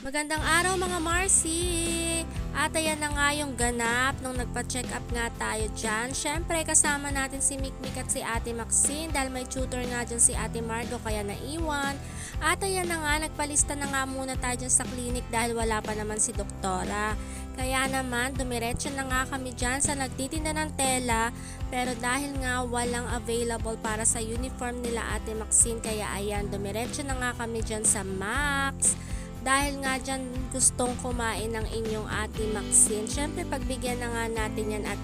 Magandang araw mga Marcy! At ayan na nga yung ganap nung nagpa-check up nga tayo dyan. Siyempre kasama natin si Mikmik at si Ate Maxine dahil may tutor nga dyan si Ate Margo kaya naiwan. At ayan na nga, nagpalista na nga muna tayo dyan sa clinic dahil wala pa naman si doktora. Kaya naman, dumiretso na nga kami dyan sa nagtitinda ng tela pero dahil nga walang available para sa uniform nila Ate Maxine kaya ayan, dumiretso na nga kami dyan sa Max. Dahil nga dyan gustong kumain ng inyong Ate Maxine. Siyempre pagbigyan na nga natin yan at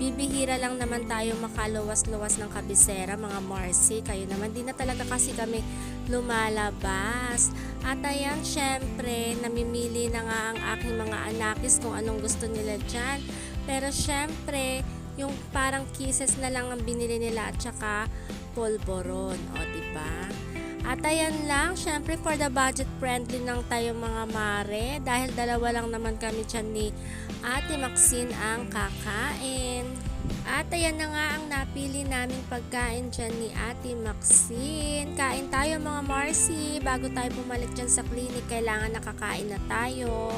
bibihira lang naman tayo makaluwas-luwas ng kabisera mga Marcy. Kayo naman din na talaga kasi kami lumalabas. At ayan syempre namimili na nga ang aking mga anakis kung anong gusto nila dyan. Pero syempre yung parang kisses na lang ang binili nila at saka polvoron. O diba? At ayan lang, syempre for the budget friendly lang tayo mga mare dahil dalawa lang naman kami dyan ni Ate Maxine ang kakain. At ayan na nga ang napili naming pagkain dyan ni Ate Maxine. Kain tayo mga Marcy, bago tayo bumalik dyan sa clinic kailangan nakakain na tayo.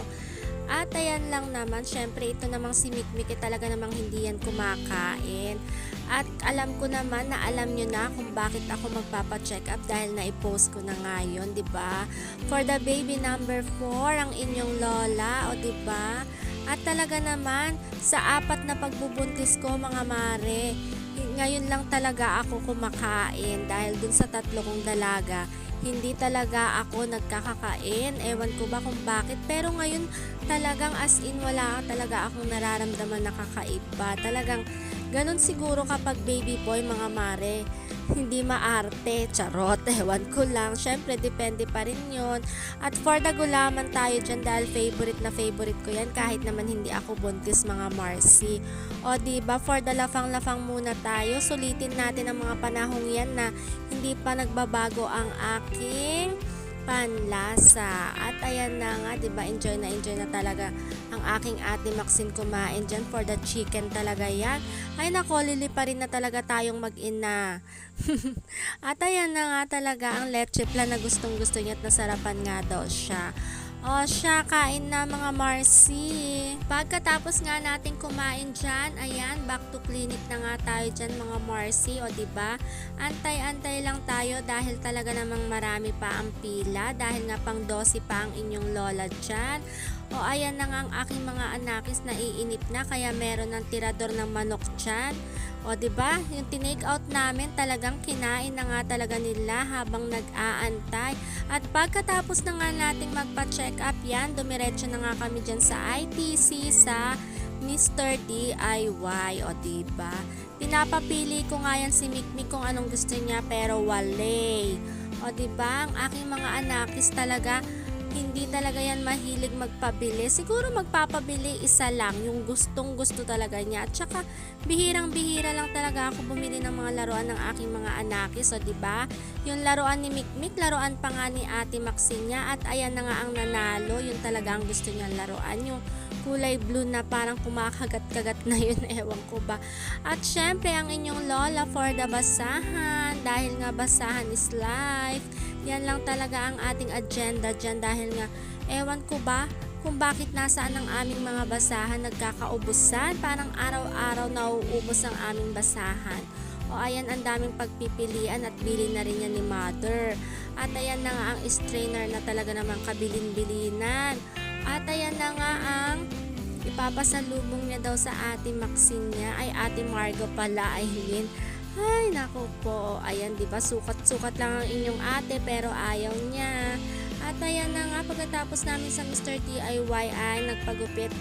At ayan lang naman, syempre ito namang si Mikmik talaga namang hindi yan kumakain. At alam ko naman na alam nyo na kung bakit ako magpapa-check up dahil na-post ko na ngayon, di ba? For the baby number 4 ang inyong lola, o di ba? At talaga naman sa 4 na pagbubuntis ko mga mare, ngayon lang talaga ako kumakain dahil dun sa 3 kong dalaga. Hindi talaga ako nagkakakain. Ewan ko ba kung bakit. Pero ngayon talagang as in wala talaga akong nararamdaman na kakaiba. Talagang ganun siguro kapag baby boy mga mare. Hindi maarte. Charot. Ewan ko lang. Syempre depende pa rin yun. At for the gulaman tayo dyan dahil favorite na favorite ko yan. Kahit naman hindi ako buntis mga Marcy. O diba for the lafang-lafang muna tayo. Sulitin natin ang mga panahong yan na hindi pa nagbabago ang aking panlasa. At ayan na nga, diba, enjoy na talaga ang aking Ate Maxine kumain dyan. For the chicken talaga yan. Ay nako, liliparin na talaga tayong mag-ina. At ayan na nga talaga ang leche plan na gustong gusto niya at nasarapan nga daw siya. O siya, kain na mga Marcy. Pagkatapos nga natin kumain dyan, ayan, back to clinic na nga tayo dyan mga Marcy. O diba, antay-antay lang tayo dahil talaga namang marami pa ang pila. Dahil nga pang 12 pa ang inyong lola dyan. O ayan na nga ang aking mga anakis na iinip na kaya meron ng tirador ng manok dyan. O diba, yung tinake out namin talagang kinain na nga talaga nila habang nag-aantay. At pagkatapos na nga nating magpa-check up yan, dumiretso na nga kami dyan sa ITC sa Mr. DIY. O diba, pinapapili ko nga yan si Mikmik kung anong gusto niya pero wale. O diba, ang aking mga anakis talaga hindi talaga yan mahilig magpabili. Siguro magpapabili isa lang, yung gustong gusto talaga niya. At saka bihirang-bihira lang talaga ako bumili ng mga laruan ng aking mga anakis. So diba, yung laruan ni Mikmik, laruan pa nga ni Ate Maxine niya. At ayan na nga ang nanalo, yun talaga ang gusto niyang laruan. Yung kulay blue na parang kumakagat-kagat na yun, ewan ko ba. At syempre ang inyong lola for the basahan, dahil nga basahan is life. Yan lang talaga ang ating agenda dyan dahil nga ewan ko ba kung bakit nasaan ang aming mga basahan nagkakaubusan. Parang araw-araw nauubos ang aming basahan. O ayan, ang daming pagpipilian at bili na rin yan ni mother. At ayan na nga ang strainer na talaga namang kabilin-bilinan. At ayan na nga ang ipapasalubong niya daw sa Ate Maxine niya. Ay, Ate Margo pala, I mean. Ay, naku po. Ayan, diba? Sukat-sukat lang ang inyong ate pero ayaw niya. At ayan na nga, pagkatapos namin sa Mr. DIY ay nagpagupit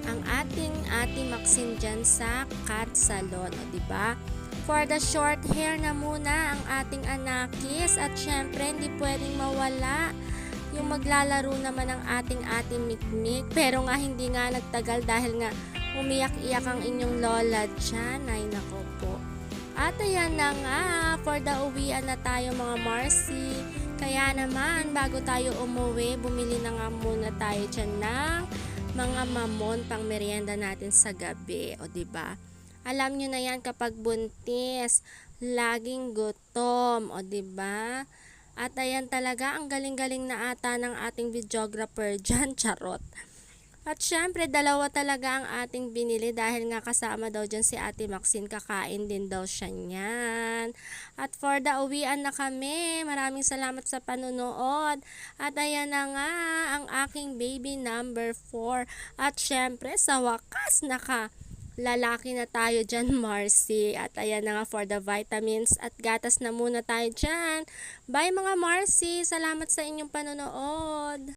ang ating Ate Maxine dyan sa cat salon. O diba? For the short hair na muna ang ating anakis. At syempre, hindi pwedeng mawala yung maglalaro naman ng ating Ate Mikmik. Pero nga, hindi nga nagtagal dahil nga umiyak-iyak ang inyong lola dyan. Ay, naku po. At ayan na nga, for the uwian na tayo mga Marcy. Kaya naman, bago tayo umuwi, bumili na nga muna tayo dyan ng mga mamon pang merienda natin sa gabi. O diba? Alam nyo na yan kapag buntis, laging gutom. O diba? At ayan talaga, ang galing-galing na ata ng ating videographer dyan, charot. At syempre, dalawa talaga ang ating binili dahil nga kasama daw dyan si Ate Maxine, kakain din daw siya niyan. At for the uwian na kami, maraming salamat sa panunood. At ayan na nga, ang aking baby number 4. At syempre, sa wakas, lalaki na tayo dyan, Marcy. At ayan na nga for the vitamins at gatas na muna tayo dyan. Bye mga Marcy, salamat sa inyong panonood.